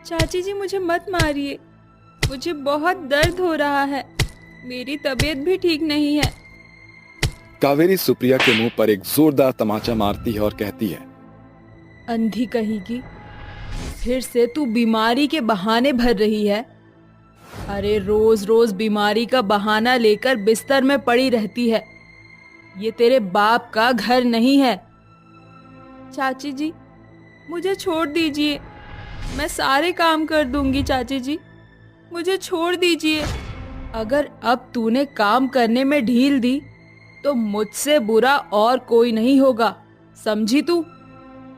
चाची जी मुझे मत मारिए, मुझे बहुत दर्द हो रहा है, मेरी तबीयत भी ठीक नहीं है। कावेरी सुप्रिया के मुंह पर एक जोरदार तमाचा मारती है और कहती है, अंधी कहेगी, फिर से तू बीमारी के बहाने भर रही है। अरे रोज रोज बीमारी का बहाना लेकर बिस्तर में पड़ी रहती है। ये तेरे बाप का घर नहीं है। चाची जी मुझे छोड़ दीजिए, मैं सारे काम कर दूंगी। चाची जी मुझे छोड़ दीजिए। अगर अब तूने काम करने में ढील दी तो मुझसे बुरा और कोई नहीं होगा, समझी तू?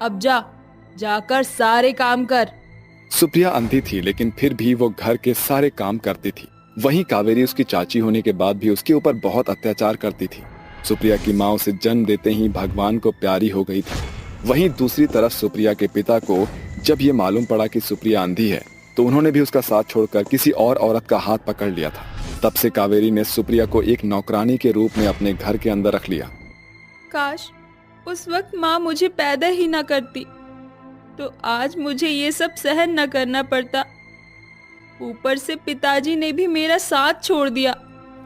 अब जाकर सारे काम कर। सुप्रिया अंधी थी लेकिन फिर भी वो घर के सारे काम करती थी। वहीं कावेरी उसकी चाची होने के बाद भी उसके ऊपर बहुत अत्याचार करती थी। सुप्रिया की माँ उसे जन्म देते ही भगवान को प्यारी हो गई थी। वहीं दूसरी तरफ सुप्रिया के पिता को जब ये मालूम पड़ा कि सुप्रिया अंधी है तो उन्होंने भी उसका साथ छोड़कर किसी और औरत का हाथ पकड़ लिया था। तब से कावेरी ने सुप्रिया को एक नौकरानी के रूप में अपने घर के अंदर रख लिया। काश उस वक्त माँ मुझे पैदा ही न करती तो आज मुझे ये सब सहन न करना पड़ता। ऊपर से पिताजी ने भी मेरा साथ छोड़ दिया।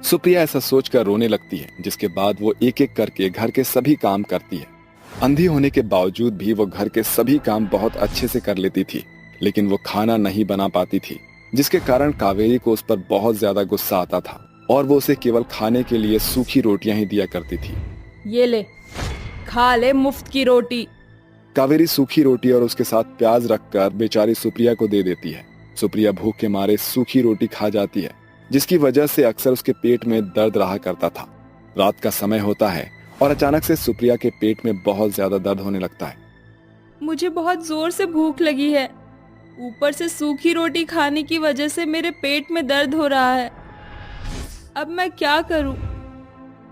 सुप्रिया ऐसा सोचकर रोने लगती है, जिसके बाद वो एक एक करके घर के सभी काम करती है। अंधी होने के बावजूद भी वो घर के सभी काम बहुत अच्छे से कर लेती थी, लेकिन वो खाना नहीं बना पाती थी, जिसके कारण कावेरी को उस पर बहुत ज्यादा गुस्सा आता था और वो उसे केवल खाने के लिए सूखी रोटियां ही दिया करती थी। ये ले, खा ले मुफ्त की रोटी। कावेरी सूखी रोटी और उसके साथ प्याज रखकर बेचारी सुप्रिया को दे देती है। सुप्रिया भूख के मारे सूखी रोटी खा जाती है, जिसकी वजह से अक्सर उसके पेट में दर्द रहा करता था। रात का समय होता है और अचानक से सुप्रिया के पेट में बहुत ज्यादा दर्द होने लगता है। मुझे बहुत जोर से भूख लगी है, ऊपर से सूखी रोटी खाने की वजह से मेरे पेट में दर्द हो रहा है। अब मैं क्या करूं?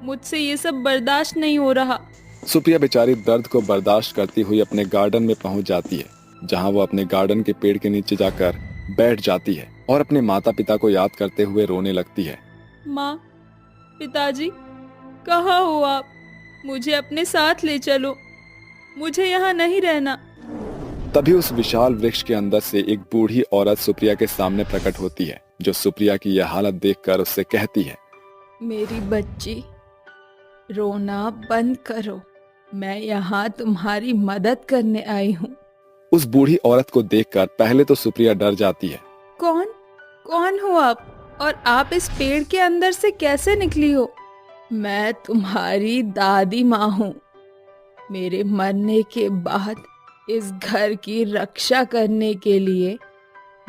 मुझसे ये सब बर्दाश्त नहीं हो रहा। सुप्रिया बेचारी दर्द को बर्दाश्त करती हुई अपने गार्डन में पहुंच जाती है, जहां वो अपने गार्डन के पेड़ के नीचे जाकर बैठ जाती है और अपने माता पिता को याद करते हुए रोने लगती है। माँ, पिताजी, कहाँ हो आप? मुझे अपने साथ ले चलो, मुझे यहाँ नहीं रहना। तभी उस विशाल वृक्ष के अंदर से एक बूढ़ी औरत सुप्रिया के सामने प्रकट होती है, जो सुप्रिया की यह हालत देखकर उससे कहती है, मेरी बच्ची, रोना बंद करो, मैं यहाँ तुम्हारी मदद करने आई हूँ। उस बूढ़ी औरत को देखकर पहले तो सुप्रिया डर जाती है। कौन हो आप? और आप इस पेड़ के अंदर से कैसे निकली हो? मैं तुम्हारी दादी माँ हूँ। मेरे मरने के बाद इस घर की रक्षा करने के लिए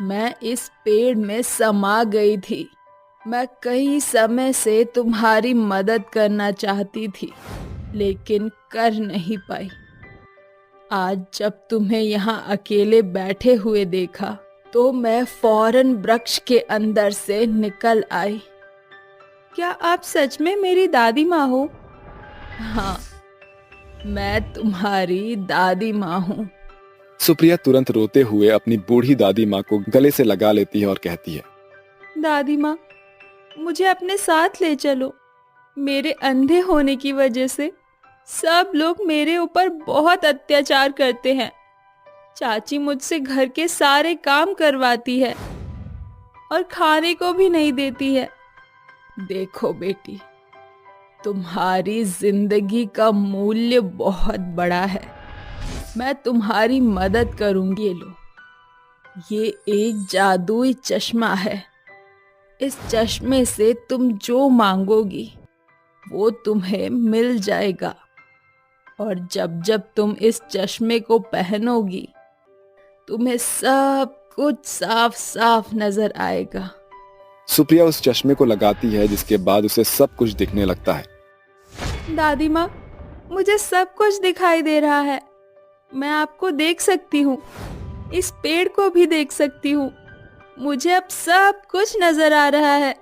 मैं इस पेड़ में समा गई थी। मैं कई समय से तुम्हारी मदद करना चाहती थी, लेकिन कर नहीं पाई। आज जब तुम्हें यहाँ अकेले बैठे हुए देखा तो मैं फौरन वृक्ष के अंदर से निकल आई। क्या आप सच में मेरी दादी माँ हो? हाँ, मैं तुम्हारी दादी माँ हूँ। सुप्रिया तुरंत रोते हुए अपनी बूढ़ी दादी माँ को गले से लगा लेती है और कहती है, दादी माँ, मुझे अपने साथ ले चलो। मेरे अंधे होने की वजह से सब लोग मेरे ऊपर बहुत अत्याचार करते हैं। चाची मुझसे घर के सारे काम करवाती है और खाने को भी नहीं देती है। देखो बेटी, तुम्हारी जिंदगी का मूल्य बहुत बड़ा है। मैं तुम्हारी मदद करूंगी। ये लो, ये एक जादुई चश्मा है। इस चश्मे से तुम जो मांगोगी वो तुम्हें मिल जाएगा, और जब जब तुम इस चश्मे को पहनोगी तुम्हें सब कुछ साफ साफ नजर आएगा। सुप्रिया उस चश्मे को लगाती है, जिसके बाद उसे सब कुछ दिखने लगता है। दादी माँ, मुझे सब कुछ दिखाई दे रहा है। मैं आपको देख सकती हूँ, इस पेड़ को भी देख सकती हूँ। मुझे अब सब कुछ नजर आ रहा है।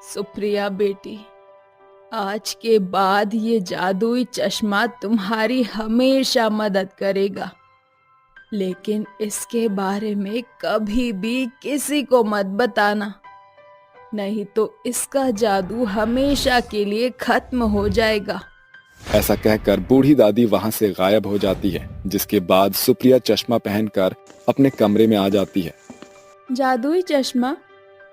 सुप्रिया बेटी, आज के बाद ये जादुई चश्मा तुम्हारी हमेशा मदद करेगा, लेकिन इसके बारे में कभी भी किसी को मत बताना, नहीं तो इसका जादू हमेशा के लिए खत्म हो जाएगा। ऐसा कहकर बूढ़ी दादी वहां से गायब हो जाती है, जिसके बाद सुप्रिया चश्मा पहनकर अपने कमरे में आ जाती है जादुई चश्मा,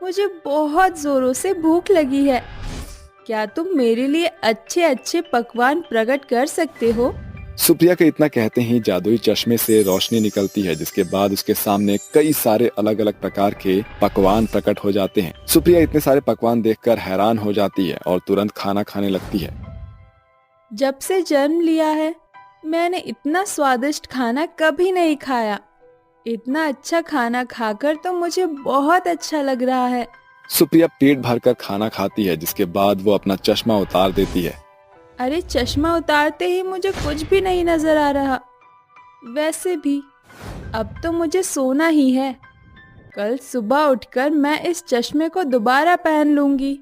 मुझे बहुत जोरों से भूख लगी है। क्या तुम मेरे लिए अच्छे अच्छे पकवान प्रकट कर सकते हो? सुप्रिया के इतना कहते ही जादुई चश्मे से रोशनी निकलती है, जिसके बाद उसके सामने कई सारे अलग अलग प्रकार के पकवान प्रकट हो जाते हैं। सुप्रिया इतने सारे पकवान देखकर हैरान हो जाती है और तुरंत खाना खाने लगती है। जब से जन्म लिया है, मैंने इतना स्वादिष्ट खाना कभी नहीं खाया। इतना अच्छा खाना खाकर तो मुझे बहुत अच्छा लग रहा है। सुप्रिया पेट भरकर खाना खाती है, जिसके बाद वो अपना चश्मा उतार देती है। अरे, चश्मा उतारते ही मुझे कुछ भी नहीं नजर आ रहा। वैसे भी अब तो मुझे सोना ही है। कल सुबह उठकर मैं इस चश्मे को दोबारा पहन लूंगी।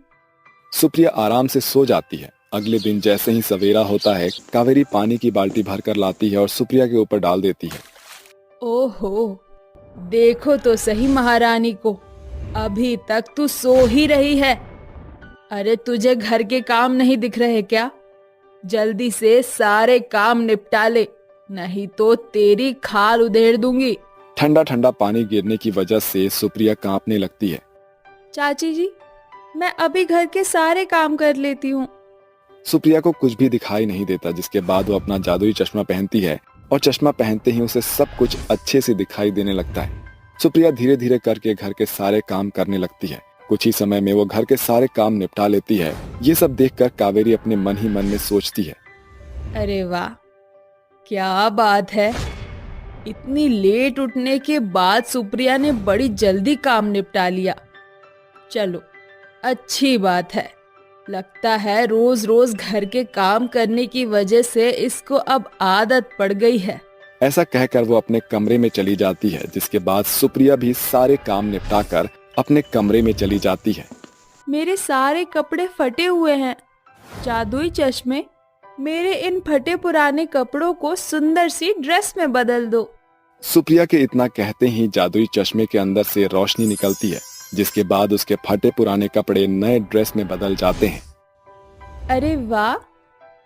सुप्रिया आराम से सो जाती है। अगले दिन जैसे ही सवेरा होता है, कावेरी पानी की बाल्टी भरकर लाती है और सुप्रिया के ऊपर डाल देती है। ओहो, देखो तो सही महारानी को, अभी तक तू सो ही रही है। अरे, तुझे घर के काम नहीं दिख रहे क्या? जल्दी से सारे काम निपटा ले, नहीं तो तेरी खाल उधेड़ दूंगी। ठंडा ठंडा पानी गिरने की वजह से सुप्रिया कांपने लगती है। चाची जी, मैं अभी घर के सारे काम कर लेती हूँ। सुप्रिया को कुछ भी दिखाई नहीं देता, जिसके बाद वो अपना जादुई चश्मा पहनती है और चश्मा पहनते ही उसे सब कुछ अच्छे से दिखाई देने लगता है। सुप्रिया धीरे धीरे करके घर के सारे काम करने लगती है। कुछ ही समय में वो घर के सारे काम निपटा लेती है। ये सब देखकर कावेरी अपने मन ही मन में सोचती है, अरे वाह, क्या बात है। इतनी लेट उठने के बाद सुप्रिया ने बड़ी जल्दी काम निपटा लिया। चलो, अच्छी बात है। लगता है रोज रोज घर के काम करने की वजह से इसको अब आदत पड़ गई है। ऐसा कहकर वो अपने कमरे में चली जाती है, जिसके बाद सुप्रिया भी सारे काम निपटाकर अपने कमरे में चली जाती है। मेरे सारे कपड़े फटे हुए हैं। जादुई चश्मे, मेरे इन फटे पुराने कपड़ों को सुंदर सी ड्रेस में बदल दो। सुप्रिया के इतना कहते ही जादुई चश्मे के अंदर से रोशनी निकलती है, जिसके बाद उसके फटे पुराने कपड़े नए ड्रेस में बदल जाते हैं। अरे वाह,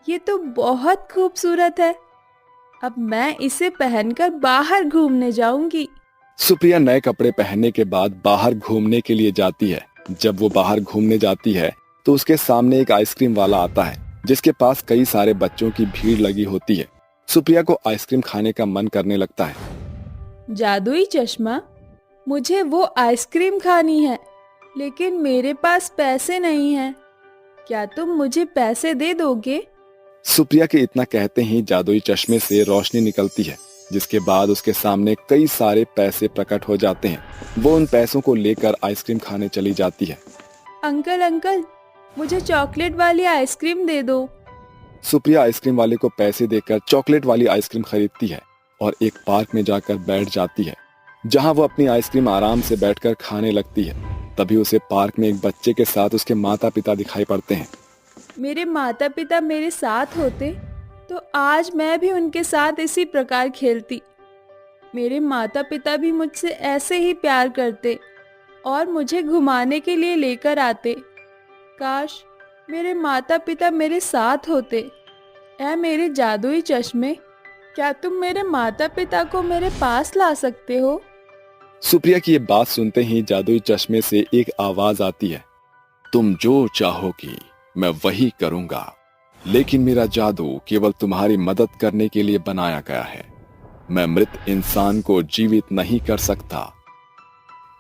ये तो बहुत खूबसूरत है। अब मैं इसे पहनकर बाहर घूमने जाऊंगी। सुप्रिया नए कपड़े पहनने के बाद बाहर घूमने के लिए जाती है। जब वो बाहर घूमने जाती है तो उसके सामने एक आइसक्रीम वाला आता है, जिसके पास कई सारे बच्चों की भीड़ लगी होती है। सुप्रिया को आइसक्रीम खाने का मन करने लगता है। जादुई चश्मा, मुझे वो आइसक्रीम खानी है, लेकिन मेरे पास पैसे नहीं हैं। क्या तुम मुझे पैसे दे दोगे? सुप्रिया के इतना कहते ही जादुई चश्मे से रोशनी निकलती है, जिसके बाद उसके सामने कई सारे पैसे प्रकट हो जाते हैं। वो उन पैसों को लेकर आइसक्रीम खाने चली जाती है। अंकल अंकल, मुझे चॉकलेट वाली आइसक्रीम दे दो। सुप्रिया आइसक्रीम वाले को पैसे देकर चॉकलेट वाली आइसक्रीम खरीदती है और एक पार्क में जाकर बैठ जाती है, जहां वो अपनी आइसक्रीम आराम से बैठकर खाने लगती है। तभी उसे पार्क में एक बच्चे के साथ उसके माता पिता दिखाई पड़ते हैं। मेरे माता पिता मेरे साथ होते तो आज मैं भी उनके साथ इसी प्रकार खेलती। मेरे माता पिता भी मुझसे ऐसे ही प्यार करते और मुझे घुमाने के लिए लेकर आते। काश मेरे माता पिता मेरे साथ होते। ऐ मेरे जादुई चश्मे, क्या तुम मेरे माता पिता को मेरे पास ला सकते हो? सुप्रिया की ये बात सुनते ही जादुई चश्मे से एक आवाज आती है, तुम जो चाहोगी मैं वही करूंगा, लेकिन मेरा जादू केवल तुम्हारी मदद करने के लिए बनाया गया है। मैं मृत इंसान को जीवित नहीं कर सकता।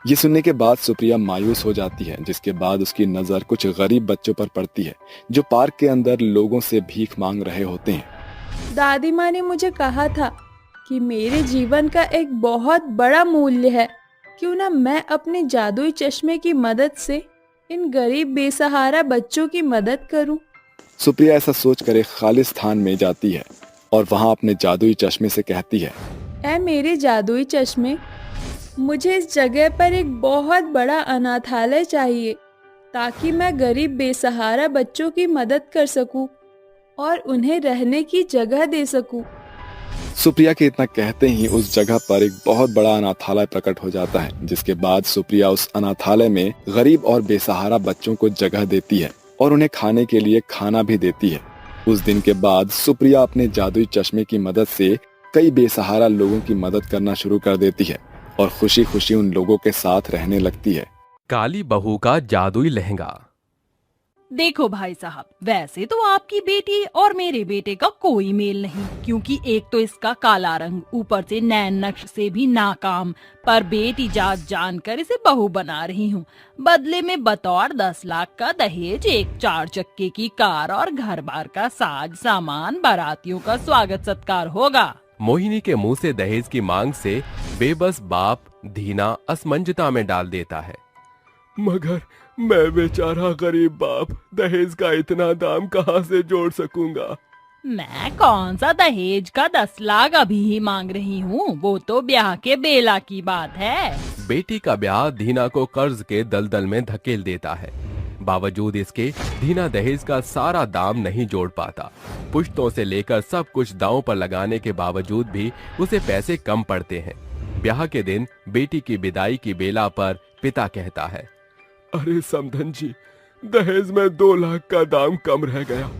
ये सुनने के बाद सुप्रिया मायूस हो जाती है, जिसके बाद उसकी नजर कुछ गरीब बच्चों पर पड़ती है जो पार्क के अंदर लोगों से भीख मांग रहे होते हैं। दादी माँ ने मुझे कहा था कि मेरे जीवन का एक बहुत बड़ा मूल्य है। क्यों ना मैं अपने जादुई चश्मे की मदद से इन गरीब बेसहारा बच्चों की मदद करूं। सुप्रिया ऐसा सोचकर एक खाली स्थान में जाती है और वहां अपने जादुई चश्मे से कहती है, ऐ मेरे जादुई चश्मे, मुझे इस जगह पर एक बहुत बड़ा अनाथालय चाहिए ताकि मैं गरीब बेसहारा बच्चों की मदद कर सकूं और उन्हें रहने की जगह दे सकूं। सुप्रिया के इतना कहते ही उस जगह पर एक बहुत बड़ा अनाथालय प्रकट हो जाता है, जिसके बाद सुप्रिया उस अनाथालय में गरीब और बेसहारा बच्चों को जगह देती है और उन्हें खाने के लिए खाना भी देती है। उस दिन के बाद सुप्रिया अपने जादुई चश्मे की मदद से कई बेसहारा लोगों की मदद करना शुरू कर देती है और खुशी खुशी उन लोगों के साथ रहने लगती है। काली बहू का जादुई लहंगा। देखो भाई साहब, वैसे तो आपकी बेटी और मेरे बेटे का कोई मेल नहीं, क्योंकि एक तो इसका काला रंग, ऊपर से नैन नक्श से भी नाकाम, पर बेटी जात जानकर इसे बहू बना रही हूँ। बदले में बतौर 10 लाख का दहेज एक 4 चक्के की कार और घर बार का साज सामान, बारातियों का स्वागत सत्कार होगा। मोहिनी के मुंह से दहेज की मांग से बेबस बाप धीना असमंजता में डाल देता है। मगर मैं बेचारा गरीब बाप दहेज का इतना दाम कहाँ से जोड़ सकूंगा? मैं कौन सा दहेज का 10 लाख अभी ही मांग रही हूँ, वो तो ब्याह के बेला की बात है। बेटी का ब्याह धीना को कर्ज के दलदल में धकेल देता है। बावजूद इसके धीना दहेज का सारा दाम नहीं जोड़ पाता। पुश्तों से लेकर सब कुछ दांव पर लगाने के बावजूद भी उसे पैसे कम पड़ते हैं। ब्याह के दिन बेटी की विदाई की बेला पर पिता कहता है, अरे समधन जी, दहेज में 2 लाख का दाम कम रह गया,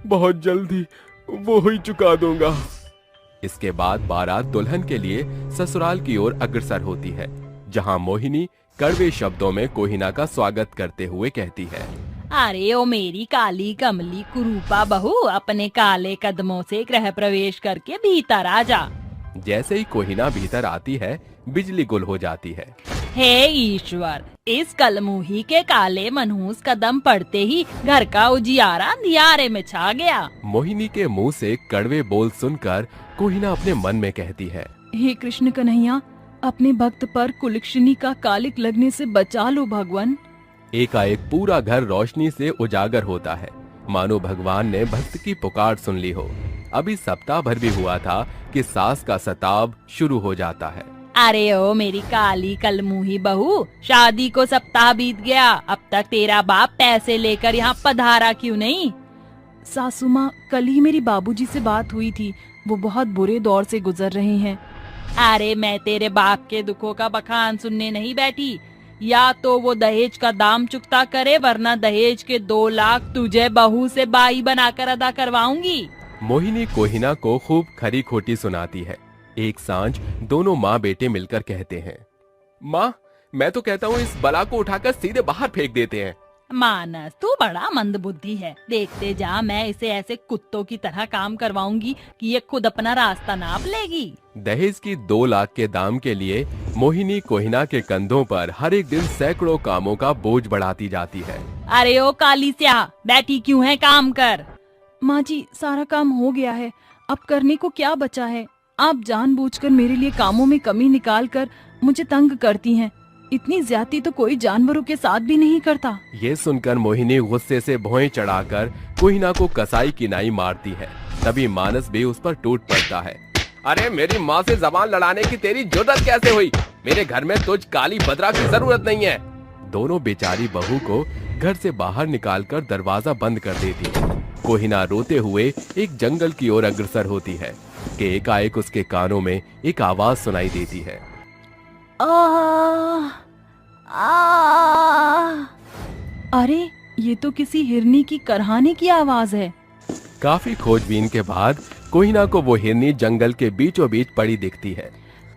बहुत जल्दी वो ही चुका दूंगा। इसके बाद बारात दुल्हन के लिए ससुराल की ओर अग्रसर होती है, जहां मोहिनी कड़वे शब्दों में कोहिना का स्वागत करते हुए कहती है, अरे ओ मेरी काली कमली कुरूपा बहू, अपने काले कदमों से गृह प्रवेश करके भीतर आ जा। जैसे ही कोहिना भीतर आती है, बिजली गुल हो जाती है। हे ईश्वर, इस कलमुही के काले मनहूस कदम पड़ते ही घर का उजियारा अंधियारे में छा गया। मोहिनी के मुंह से कड़वे बोल सुनकर कोहिना अपने मन में कहती है, हे कृष्ण कन्हैया, अपने भक्त पर कुलक्षणी का कालिक लगने से बचा लो भगवान। एकाएक पूरा घर रोशनी से उजागर होता है, मानो भगवान ने भक्त की पुकार सुन ली हो। अभी सप्ताह भर भी हुआ था कि सास का सताव शुरू हो जाता है। अरे ओ मेरी काली कलमुही बहू, शादी को सप्ताह बीत गया, अब तक तेरा बाप पैसे लेकर यहाँ पधारा क्यों नहीं? सासू माँ, कल ही मेरी बाबूजी से बात हुई थी, वो बहुत बुरे दौर से गुजर रहे हैं। अरे मैं तेरे बाप के दुखों का बखान सुनने नहीं बैठी। या तो वो दहेज का दाम चुकता करे, वरना दहेज के 2 लाख तुझे बहू से बाई बनाकर अदा करवाऊंगी। मोहिनी कोहिना को खूब खरी खोटी सुनाती है। एक सांझ दोनों माँ बेटे मिलकर कहते हैं, माँ, मैं तो कहता हूँ इस बला को उठाकर सीधे बाहर फेंक देते हैं। मानस, तू बड़ा मंदबुद्धि है। देखते जा, मैं इसे ऐसे कुत्तों की तरह काम करवाऊंगी कि ये खुद अपना रास्ता नाप लेगी। दहेज की 2 लाख के दाम के लिए मोहिनी कोहिना के कंधों पर हर एक दिन सैकड़ों कामों का बोझ बढ़ाती जाती है। अरे ओ काली स्याह, बैठी क्यों है, काम कर। माँ जी, सारा काम हो गया है, अब करने को क्या बचा है? आप जानबूझकर मेरे लिए कामों में कमी निकाल कर मुझे तंग करती हैं। इतनी ज्यादती तो कोई जानवरों के साथ भी नहीं करता। ये सुनकर मोहिनी गुस्से से भौएं चढ़ाकर कोहिना को कसाई की नाई मारती है। तभी मानस भी उस पर टूट पड़ता है। अरे मेरी माँ से जबान लड़ाने की तेरी जुर्रत कैसे हुई? मेरे घर में तुझ काली बदरा की जरूरत नहीं है। दोनों बेचारी बहू को घर से बाहर निकालकर दरवाजा बंद कर देती है। कोहिना रोते हुए एक जंगल की ओर अग्रसर होती है कि एकाएक उसके कानों में एक आवाज सुनाई देती है, अरे ये तो किसी हिरनी की करहाने की आवाज है। काफी खोजबीन के बाद कोहिना को वो हिरनी जंगल के बीचों बीच पड़ी दिखती है।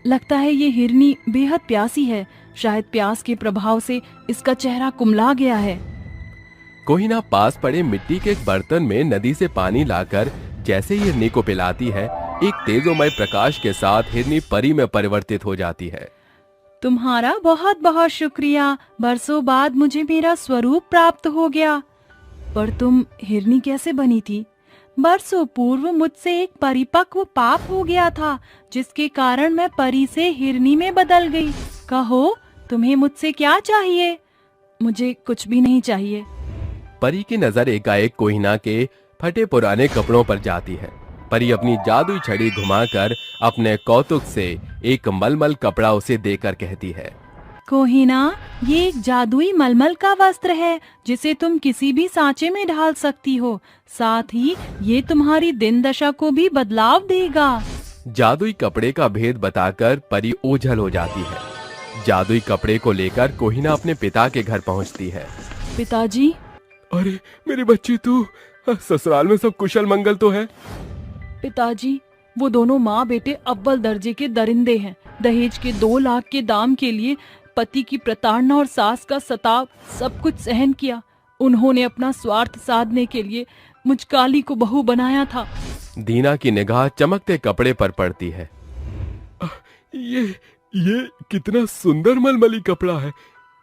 लगता है ये हिरनी बेहद प्यासी है, शायद प्यास के प्रभाव से इसका चेहरा कुमला गया है। कोहिना पास पड़े मिट्टी के एक बर्तन में नदी से पानी लाकर जैसे ही हिरनी को पिलाती है, एक तेजोमय प्रकाश के साथ हिरनी परी में परिवर्तित हो जाती है। तुम्हारा बहुत बहुत शुक्रिया, बरसों बाद मुझे मेरा स्वरूप प्राप्त हो गया। पर तुम हिरनी कैसे बनी थी? बरसों पूर्व मुझसे एक परिपक्व पाप हो गया था, जिसके कारण मैं परी से हिरनी में बदल गई। कहो, तुम्हें मुझसे क्या चाहिए? मुझे कुछ भी नहीं चाहिए। परी की नजर एकाएक कोहिना के फटे पुराने कपड़ों पर जाती है। परी अपनी जादुई छड़ी घुमाकर अपने कौतुक से एक मलमल कपड़ा उसे देकर कहती है, कोहिना, ये एक जादुई मलमल का वस्त्र है, जिसे तुम किसी भी सांचे में ढाल सकती हो। साथ ही ये तुम्हारी दिन दशा को भी बदलाव देगा। जादुई कपड़े का भेद बताकर परी ओझल हो जाती है। जादुई कपड़े को लेकर कोहिना अपने पिता के घर पहुंचती है। पिताजी। अरे मेरी बच्ची, तू ससुराल में सब कुशल मंगल तो है? पिताजी, वो दोनों माँ बेटे अव्वल दर्जे के दरिंदे हैं। दहेज के 2 लाख के दाम के लिए पति की प्रताड़ना और सास का सताव सब कुछ सहन किया। उन्होंने अपना स्वार्थ साधने के लिए मुझ काली को बहू बनाया था। दीना की निगाह चमकते कपड़े पर पड़ती है। ये कितना सुंदर मलमली कपड़ा है,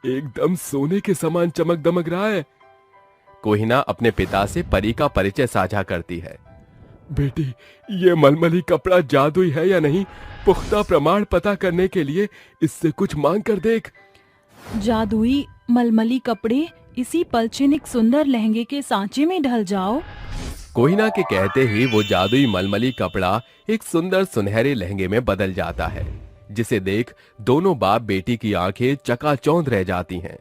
एकदम सोने के समान चमक दमक रहा है। कोहिना अपने पिता से परी का परिचय साझा करती है। बेटी, ये मलमली कपड़ा जादुई है या नहीं, पुख्ता प्रमाण पता करने के लिए इससे कुछ मांग कर देख। जादुई मलमली कपड़े इसी पलछिन एक सुंदर लहंगे के सांचे में ढल जाओ। कोहिना के कहते ही वो जादुई मलमली कपड़ा एक सुंदर सुनहरे लहंगे में बदल जाता है, जिसे देख दोनों बाप बेटी की आंखें चकाचौंध रह जाती हैं।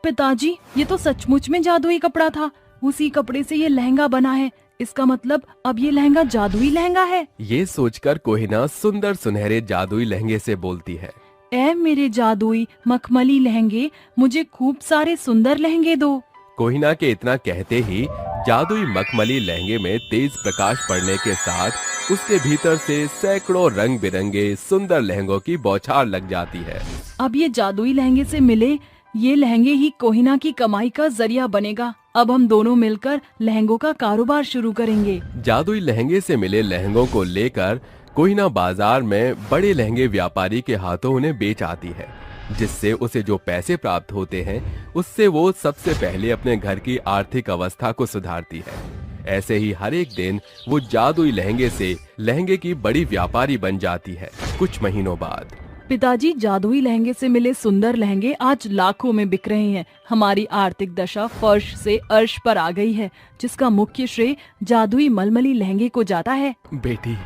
पिताजी, ये तो सचमुच में जादुई कपड़ा था। उसी कपड़े से ये लहंगा बना है। इसका मतलब अब ये लहंगा जादुई लहंगा है। ये सोचकर कोहिना सुंदर सुनहरे जादुई लहंगे से बोलती है, ऐ मेरे जादुई मखमली लहंगे, मुझे खूब सारे सुंदर लहंगे दो। कोहिना के इतना कहते ही जादुई मखमली लहंगे में तेज प्रकाश पड़ने के साथ उसके भीतर से सैकड़ों रंग बिरंगे सुंदर लहंगों की बौछार लग जाती है। अब ये जादुई लहंगे से मिले ये लहंगे ही कोहिना की कमाई का जरिया बनेगा। अब हम दोनों मिलकर लहंगों का कारोबार शुरू करेंगे। जादुई लहंगे से मिले लहंगों को लेकर कोहिना बाजार में बड़े लहंगे व्यापारी के हाथों उन्हें बेच आती है, जिससे उसे जो पैसे प्राप्त होते हैं उससे वो सबसे पहले अपने घर की आर्थिक अवस्था को सुधारती है। ऐसे ही हर एक दिन वो जादुई लहंगे से लहंगे की बड़ी व्यापारी बन जाती है। कुछ महीनों बाद पिताजी, जादुई लहंगे से मिले सुंदर लहंगे आज लाखों में बिक रहे हैं। हमारी आर्थिक दशा फर्श से अर्श पर आ गई है, जिसका मुख्य श्रेय जादुई मलमली लहंगे को जाता है। बेटी,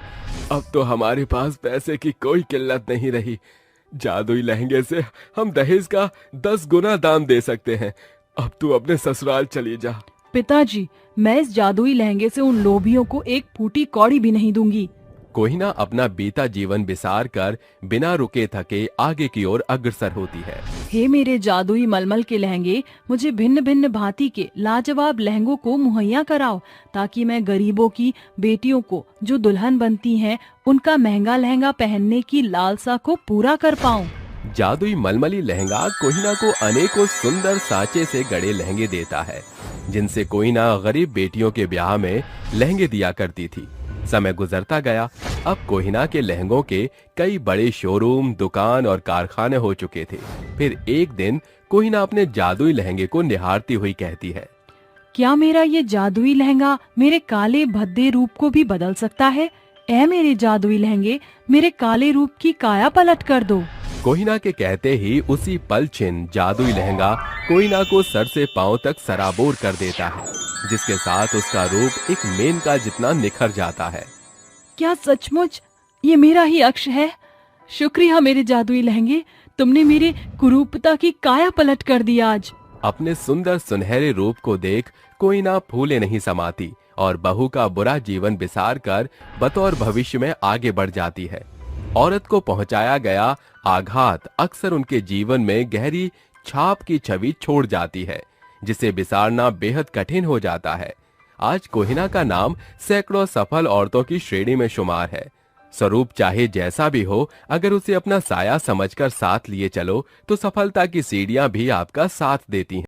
अब तो हमारे पास पैसे की कोई किल्लत नहीं रही। जादुई लहंगे से हम दहेज का 10 गुना दाम दे सकते हैं। अब तू अपने ससुराल चली जा। पिताजी, मैं इस जादुई लहंगे से उन लोभियों को एक फूटी कौड़ी भी नहीं दूंगी। कोहिना अपना बीता जीवन बिसार कर बिना रुके थके आगे की ओर अग्रसर होती है। हे मेरे जादुई मलमल के लहंगे, मुझे भिन्न भिन्न भांति के लाजवाब लहंगों को मुहैया कराओ, ताकि मैं गरीबों की बेटियों को जो दुल्हन बनती हैं, उनका महंगा लहंगा पहनने की लालसा को पूरा कर पाऊं। जादुई मलमली लहंगा कोहिना को अनेकों सुंदर साँचे से गड़े लहंगे देता है, जिनसे कोहिना गरीब बेटियों के ब्याह में लहंगे दिया करती थी। समय गुजरता गया। अब कोहिना के लहंगों के कई बड़े शोरूम, दुकान और कारखाने हो चुके थे। फिर एक दिन कोहिना अपने जादुई लहंगे को निहारती हुई कहती है, क्या मेरा ये जादुई लहंगा मेरे काले भद्दे रूप को भी बदल सकता है? ऐ मेरे जादुई लहंगे, मेरे काले रूप की काया पलट कर दो। कोहिना के कहते ही उसी पल छिन जादुई लहंगा कोहिना को सर से पांव तक सराबोर कर देता है, जिसके साथ उसका रूप एक मेनका जितना निखर जाता है। क्या सचमुच ये मेरा ही अक्ष है? शुक्रिया मेरे जादुई लहंगे, तुमने मेरे कुरूपता की काया पलट कर दी आज। अपने सुंदर सुनहरे रूप को देख कोहिना फूले नहीं समाती और बहू का बुरा जीवन बिसार कर बतौर भविष्य में आगे बढ़ जाती है। औरत को पहुंचाया गया आघात अक्सर उनके जीवन में गहरी छाप की छवि छोड़ जाती है, जिसे बिसारना बेहद कठिन हो जाता है। आज कोहिना का नाम सैकड़ों सफल औरतों की श्रेणी में शुमार है। स्वरूप चाहे जैसा भी हो, अगर उसे अपना साया समझकर साथ लिए चलो तो सफलता की सीढ़ियां भी आपका साथ देती हैं।